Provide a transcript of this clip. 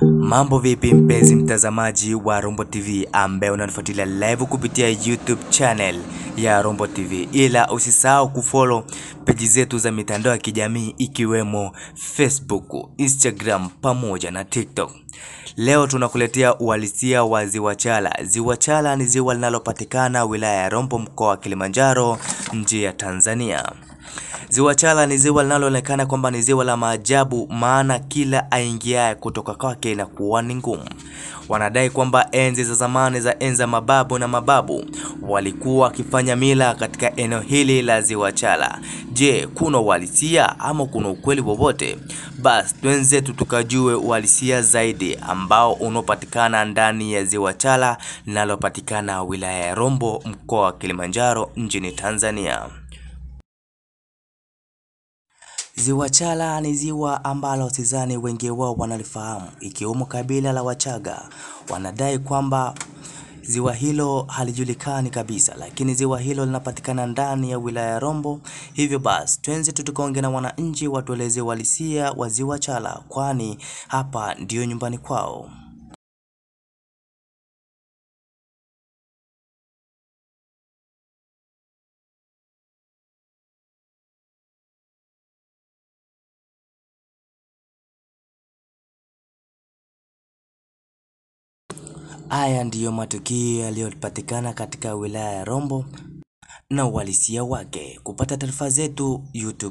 Mambo vipi mpenzi mtazamaji wa Rombo TV ambaye unanifuatilia live kupitia YouTube channel ya Rombo TV, ila usisahau kufollow page zetu za mitandao ya kijamii ikiwemo Facebook, Instagram pamoja na TikTok. Leo tunakuletea uhalisia wa Ziwa Chala. Ziwa Chala ni ziwa linalopatikana wilaya ya Rombo, mkoa wa Kilimanjaro, nchi ya Tanzania. Ziwa Chala ni ziwa linaloonekana kwamba ni ziwa la maajabu, maana kila aingiaye kutoka kwake na kuwa ni ngumu. Wanadai kwamba enzi za zamani za enza mababu na mababu walikuwa wakifanya mila katika eneo hili la Ziwa Chala. Je, kuna uhalisia ama kuna ukweli wowote? Basi twenzetu tukajue uhalisia zaidi ambao unopatikana ndani ya Ziwa Chala linalopatikana wilaya ya Rombo, mkoa wa Kilimanjaro, nchini Tanzania. Ziwa Chala ni ziwa ambalo sidhani wengi wao wanalifahamu, ikiwemo kabila la Wachaga. Wanadai kwamba ziwa hilo halijulikani kabisa, lakini ziwa hilo linapatikana ndani ya wilaya ya Rombo. Hivyo basi twenze tukaongea na wananchi watueleze uhalisia wa Ziwa Chala, kwani hapa ndio nyumbani kwao. Haya ndiyo matukio yaliyopatikana katika wilaya ya Rombo na uhalisia wake. Kupata taarifa zetu YouTube